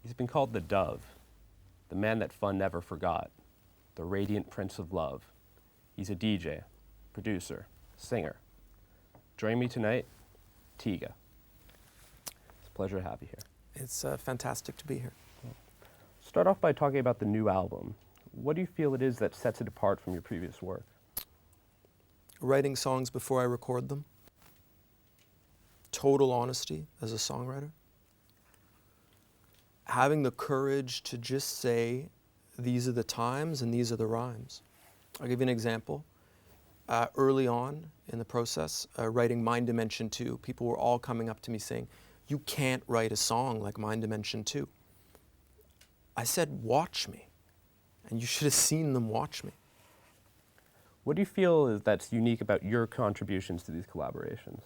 He's been called the Dove, the man that fun never forgot, the radiant prince of love. He's a DJ, producer, singer. Join me tonight, Tiga. It's a pleasure to have you here. It's fantastic to be here. Start off by talking about the new album. What do you feel it is that sets it apart from your previous work? Writing songs before I record them. Total honesty as a songwriter. Having the courage to just say, these are the times and these are the rhymes. I'll give you an example. Early on in the process, writing Mind Dimension 2, people were all coming up to me saying, you can't write a song like Mind Dimension 2. I said, watch me. And you should have seen them watch me. What do you feel is that's unique about your contributions to these collaborations?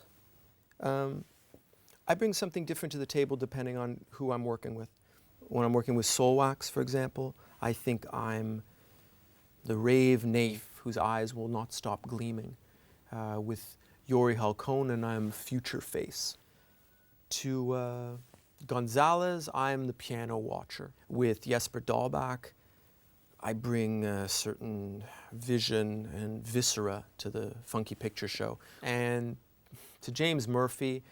I bring something different to the table depending on who I'm working with. When I'm working with Soulwax, for example, I think I'm the rave naif whose eyes will not stop gleaming. With Yori Halkonen, I'm future face. To Gonzalez, I'm the piano watcher. With Jesper Dahlback, I bring a certain vision and viscera to the Funky Picture Show. And to James Murphy,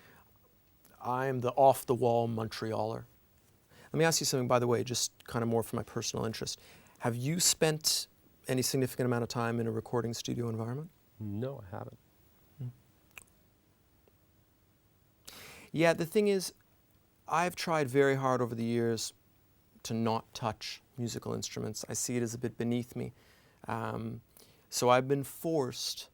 I'm the off-the-wall Montrealer. Let me ask you something, by the way, just kind of more for my personal interest. Have you spent any significant amount of time in a recording studio environment? No, I haven't. Yeah, the thing is, I've tried very hard over the years to not touch musical instruments. I see it as a bit beneath me. So I've been forced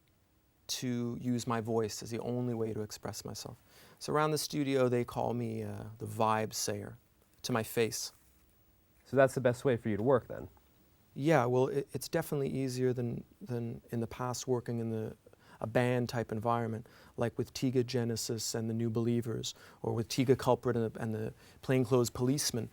to use my voice as the only way to express myself. So around the studio, they call me the vibe sayer, to my face. So that's the best way for you to work then? Yeah, well, it's definitely easier than in the past working in a band type environment, like with Tiga Genesis and the New Believers, or with Tiga Culprit and the Plainclothes Policemen,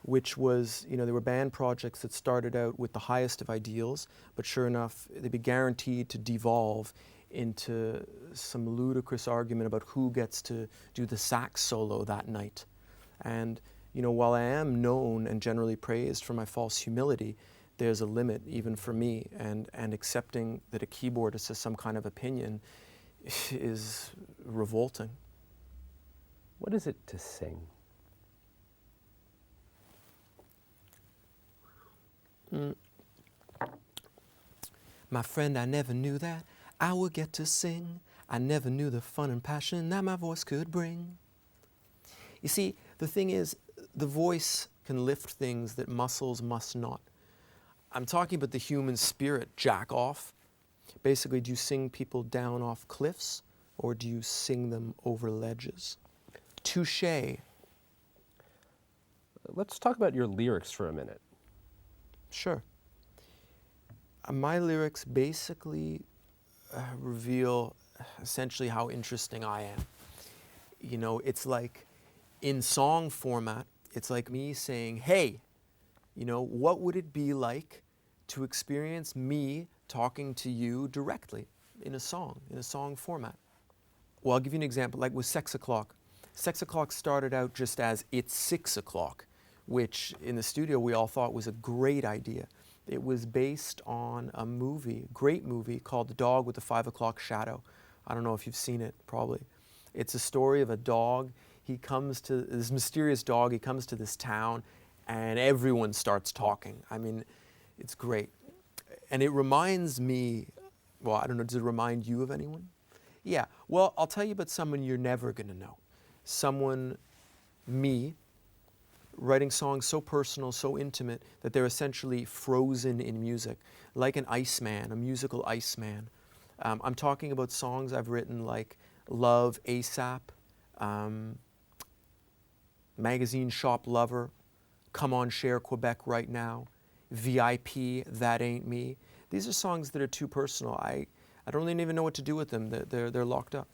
which was, you know, they were band projects that started out with the highest of ideals, but sure enough, they'd be guaranteed to devolve into some ludicrous argument about who gets to do the sax solo that night. And, you know, while I am known and generally praised for my false humility, there's a limit even for me, and accepting that a keyboardist has some kind of opinion is revolting. What is it to sing? My friend, I never knew that I would get to sing. I never knew the fun and passion that my voice could bring. You see, the thing is, the voice can lift things that muscles must not. I'm talking about the human spirit, jack off. Basically, do you sing people down off cliffs, or do you sing them over ledges? Touché. Let's talk about your lyrics for a minute. Sure. My lyrics basically reveal essentially how interesting I am. You know, it's like in song format, it's like me saying, hey, you know, what would it be like to experience me talking to you directly in a song format? Well, I'll give you an example, like with Sex O'Clock. Sex O'Clock started out just as It's 6 o'clock, which in the studio we all thought was a great idea. It was based on a movie, great movie, called The Dog with the 5 O'Clock Shadow. I don't know if you've seen it, probably. It's a story of a dog. He comes to, this mysterious dog, he comes to this town, and everyone starts talking. I mean, it's great. And it reminds me, well, I don't know, does it remind you of anyone? Yeah, well, I'll tell you about someone you're never gonna know. Someone, me, writing songs so personal, so intimate, that they're essentially frozen in music, like an Iceman, a musical Iceman. I'm talking about songs I've written like Love ASAP, Magazine Shop Lover, Come On Share Quebec Right Now, VIP, That Ain't Me. These are songs that are too personal. I don't really even know what to do with them. They're locked up.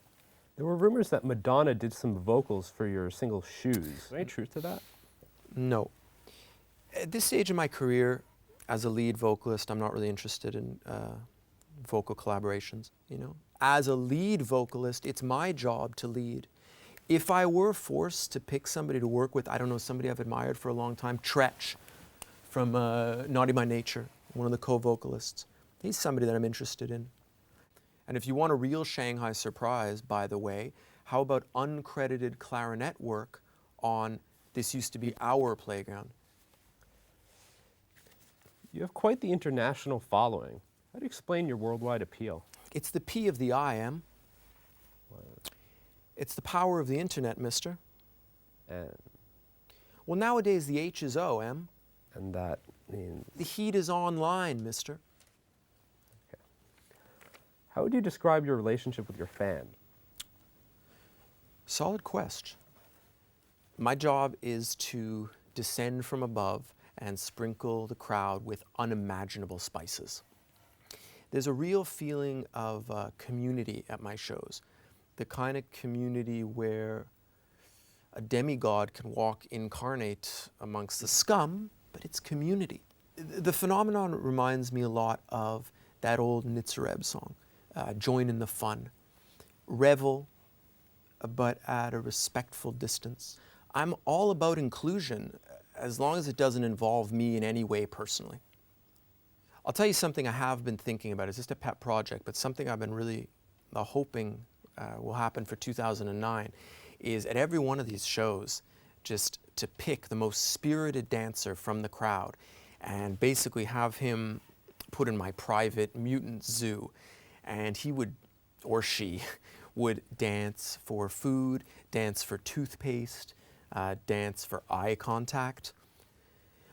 There were rumors that Madonna did some vocals for your single Shoes. Is there any truth to that? No. At this stage in my career, as a lead vocalist, I'm not really interested in vocal collaborations, you know. As a lead vocalist, it's my job to lead. If I were forced to pick somebody to work with, I don't know, somebody I've admired for a long time, Tretch from Naughty by Nature, one of the co-vocalists. He's somebody that I'm interested in. And if you want a real Shanghai surprise, by the way, how about uncredited clarinet work on This Used to Be Our Playground? You have quite the international following. How do you explain your worldwide appeal? It's the P of the I, Em. It's the power of the internet, mister. And, Well, nowadays the H is O, Em. and that means... The heat is online, mister. How would you describe your relationship with your fan? Solid question. My job is to descend from above and sprinkle the crowd with unimaginable spices. There's a real feeling of community at my shows. The kind of community where a demigod can walk incarnate amongst the scum, but it's community. The phenomenon reminds me a lot of that old Nitzareb song, Join in the Fun. Revel, but at a respectful distance. I'm all about inclusion, as long as it doesn't involve me in any way personally. I'll tell you something I have been thinking about. It's just a pet project, but something I've been really hoping will happen for 2009 is at every one of these shows, just to pick the most spirited dancer from the crowd and basically have him put in my private mutant zoo, and he would, or she, would dance for food, dance for toothpaste, dance for eye contact.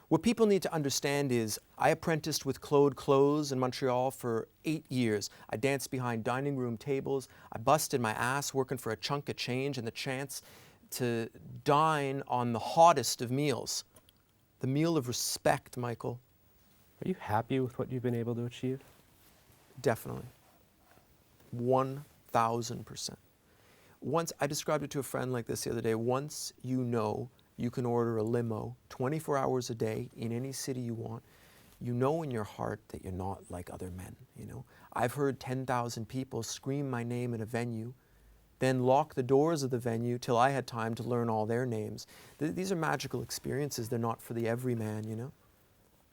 What people need to understand is I apprenticed with Claude Close in Montreal for 8 years. I danced behind dining room tables. I busted my ass working for a chunk of change and the chance to dine on the hottest of meals. The meal of respect, Michael. Are you happy with what you've been able to achieve? Definitely. 1,000%. Once, I described it to a friend like this the other day, once you know you can order a limo 24 hours a day in any city you want, you know in your heart that you're not like other men, you know. I've heard 10,000 people scream my name in a venue, then lock the doors of the venue till I had time to learn all their names. These are magical experiences. They're not for the everyman, you know.